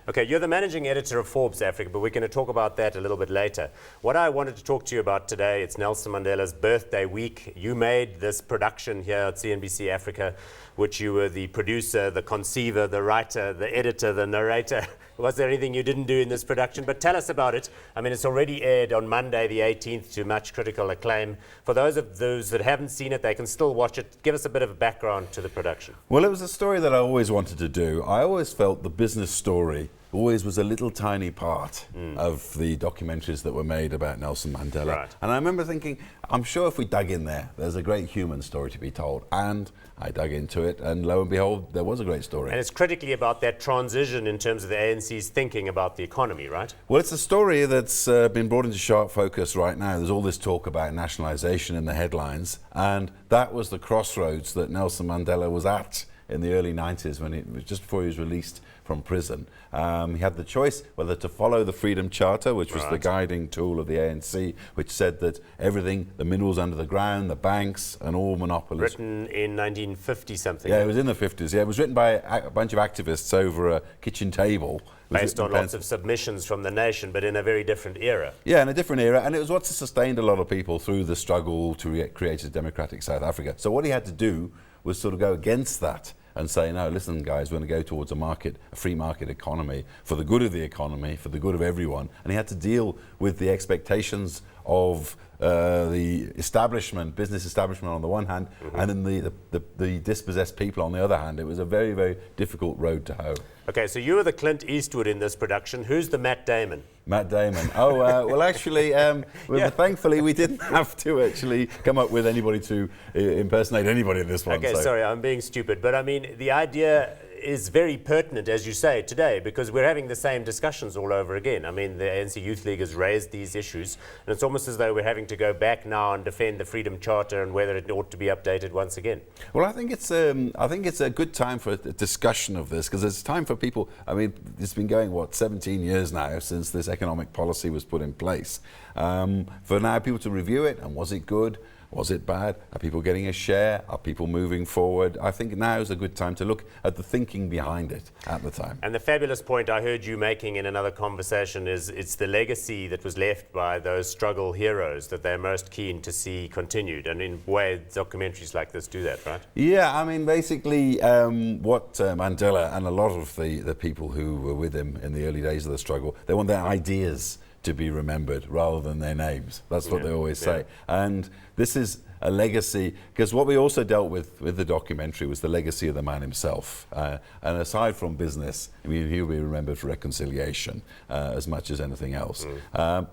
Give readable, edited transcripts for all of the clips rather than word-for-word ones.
Okay, you're the managing editor of Forbes Africa, but we're going to talk about that a little bit later. What I wanted to talk to you about today, it's Nelson Mandela's birthday week. You made this production here at CNBC Africa, which you were the producer, the conceiver, the writer, the editor, the narrator. Was there anything you didn't do in this production? But tell us about it. I mean, it's already aired on Monday the 18th to much critical acclaim. For those that haven't seen it, they can still watch it. Give us a bit of a background to the production. Well, it was a story that I always wanted to do. I always felt the business story always was a little tiny part of the documentaries that were made about Nelson Mandela. Right. And I remember thinking, I'm sure if we dug in there, there's a great human story to be told. And I dug into it, and lo and behold, there was a great story. And it's critically about that transition in terms of the ANC's thinking about the economy, right? Well, it's a story that's been brought into sharp focus right now. There's all this talk about nationalisation in the headlines, and that was the crossroads that Nelson Mandela was at in the early 90s, when it was just before he was released from prison. He had the choice whether to follow the Freedom Charter, which was the guiding tool of the ANC, which said that everything, the minerals under the ground, the banks, and all monopolies. Written in 1950 something. Yeah, it was in the 50s. Yeah, it was written by a bunch of activists over a kitchen table. Based on lots of submissions from the nation, but in a very different era. Yeah, in a different era, and it was what sustained a lot of people through the struggle to create a democratic South Africa. So what he had to do was sort of go against that and say, no, listen, guys, we're going to go towards a free market economy for the good of the economy, for the good of everyone. And he had to deal with the expectations of the establishment, business establishment on the one hand, and then the dispossessed people on the other hand. It was a very, very difficult road to hoe. Okay, so you were the Clint Eastwood in this production. Who's the Matt Damon? Matt Damon. Oh, well, actually, thankfully, we didn't have to actually come up with anybody to impersonate anybody in this one. Okay, sorry, I'm being stupid. But I mean, the idea is very pertinent, as you say, today, because we're having the same discussions all over again. I mean, the ANC Youth League has raised these issues, and it's almost as though we're having to go back now and defend the Freedom Charter and whether it ought to be updated once again. Well, I think it's a good time for a discussion of this, because it's time for people. I mean, it's been going, 17 years now since this economic policy was put in place. For now, people to review it, and was it good? Was it bad? Are people getting a share? Are people moving forward? I think now is a good time to look at the thinking behind it at the time. And the fabulous point I heard you making in another conversation is it's the legacy that was left by those struggle heroes that they're most keen to see continued. And in ways, documentaries like this do that, right? Yeah, I mean, basically what Mandela and a lot of the people who were with him in the early days of the struggle, they want their ideas to be remembered rather than their names. That's what they always say. And this is a legacy, because what we also dealt with the documentary was the legacy of the man himself. And aside from business, I mean, he'll be remembered for reconciliation as much as anything else.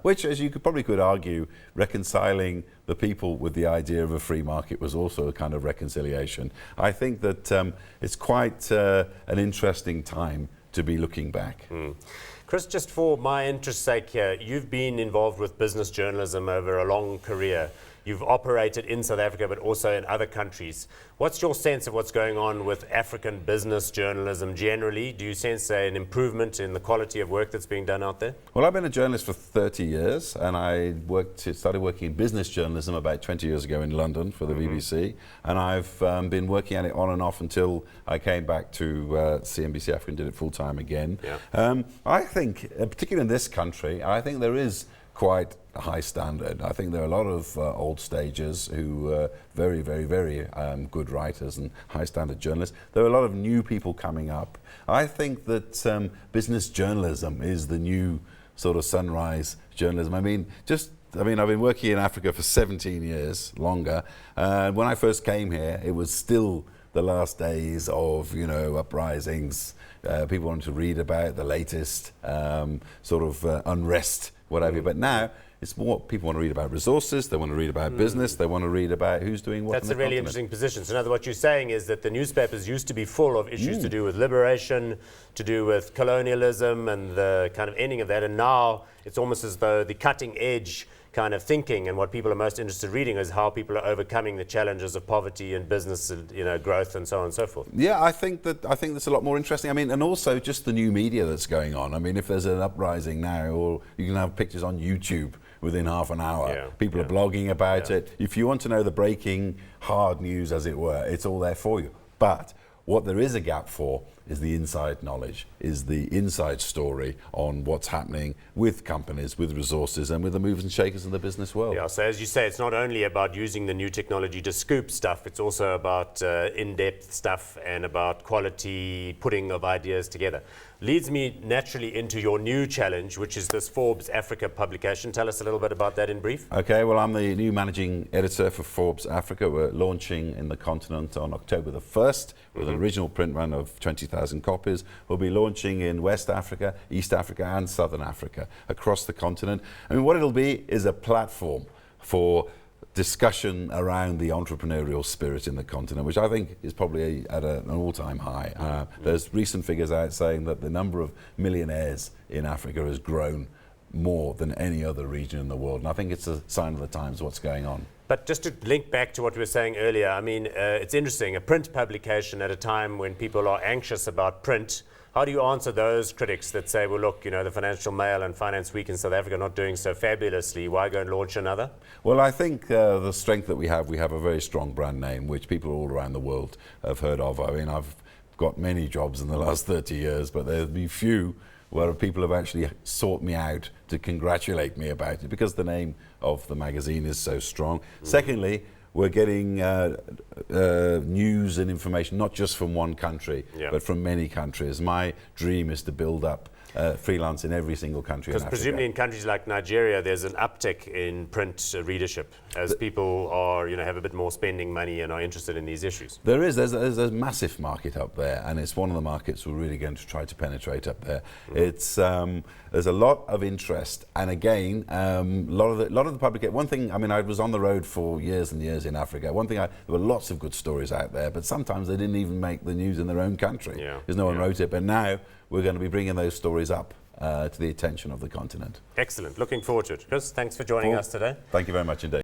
Which, as you probably could argue, reconciling the people with the idea of a free market was also a kind of reconciliation. I think that it's quite an interesting time to be looking back. Chris, just for my interest's sake here, you've been involved with business journalism over a long career. You've operated in South Africa, but also in other countries. What's your sense of what's going on with African business journalism generally? Do you sense an improvement in the quality of work that's being done out there? Well, I've been a journalist for 30 years, and I started working in business journalism about 20 years ago in London for the BBC, and I've been working at it on and off until I came back to CNBC Africa and did it full time again. I think, particularly in this country, I think there is quite a high standard. I think there are a lot of old stagers who are very, very, very good writers and high standard journalists. There are a lot of new people coming up. I think that business journalism is the new sort of sunrise journalism. I've been working in Africa for 17 years, longer. When I first came here, it was still the last days of, uprisings. People wanted to read about the latest unrest, whatever. But now it's more people want to read about resources, they want to read about business, they want to read about who's doing what. That's a really interesting position. So in other words, what you're saying is that the newspapers used to be full of issues to do with liberation, to do with colonialism and the kind of ending of that, and now it's almost as though the cutting edge kind of thinking and what people are most interested in reading is how people are overcoming the challenges of poverty and business and growth and so on and so forth. Yeah, I think that's a lot more interesting. I mean, and also just the new media that's going on. I mean, if there's an uprising now, or you can have pictures on YouTube within half an hour. People are blogging about it. If you want to know the breaking hard news, as it were, it's all there for you. But what there is a gap for is the inside knowledge, is the inside story on what's happening with companies, with resources, and with the movers and shakers in the business world. Yeah, so as you say, it's not only about using the new technology to scoop stuff, it's also about in-depth stuff and about quality putting of ideas together. Leads me naturally into your new challenge, which is this Forbes Africa publication. Tell us a little bit about that in brief. Okay, well, I'm the new managing editor for Forbes Africa. We're launching in the continent on October the 1st with an original print run of 20,000 copies. We'll be launching in West Africa, East Africa, and Southern Africa across the continent. I mean, what it'll be is a platform for discussion around the entrepreneurial spirit in the continent, which I think is probably at an all-time high. There's recent figures out saying that the number of millionaires in Africa has grown more than any other region in the world, and I think it's a sign of the times what's going on. But just to link back to what we were saying earlier, I mean, it's interesting, a print publication at a time when people are anxious about print. How do you answer those critics that say, well, look, you know, the Financial Mail and Finance Week in South Africa are not doing so fabulously. Why go and launch another? Well, I think the strength that we have a very strong brand name, which people all around the world have heard of. I mean, I've got many jobs in the last 30 years, but there'll be few where people have actually sought me out to congratulate me about it because the name of the magazine is so strong. Secondly, we're getting news and information not just from one country, but from many countries. My dream is to build up freelance in every single country in Africa. Because presumably in countries like Nigeria, there's an uptick in print readership as people are, you know, have a bit more spending money and are interested in these issues. There is. There's a massive market up there, and it's one of the markets we're really going to try to penetrate up there. It's there's a lot of interest, and again, a lot of the public. One thing, I mean, I was on the road for years and years in Africa. One thing, there were lots of good stories out there, but sometimes they didn't even make the news in their own country because no one wrote it. But now we're going to be bringing those stories up to the attention of the continent. Excellent. Looking forward to it. Chris, thanks for joining us today. Thank you very much indeed.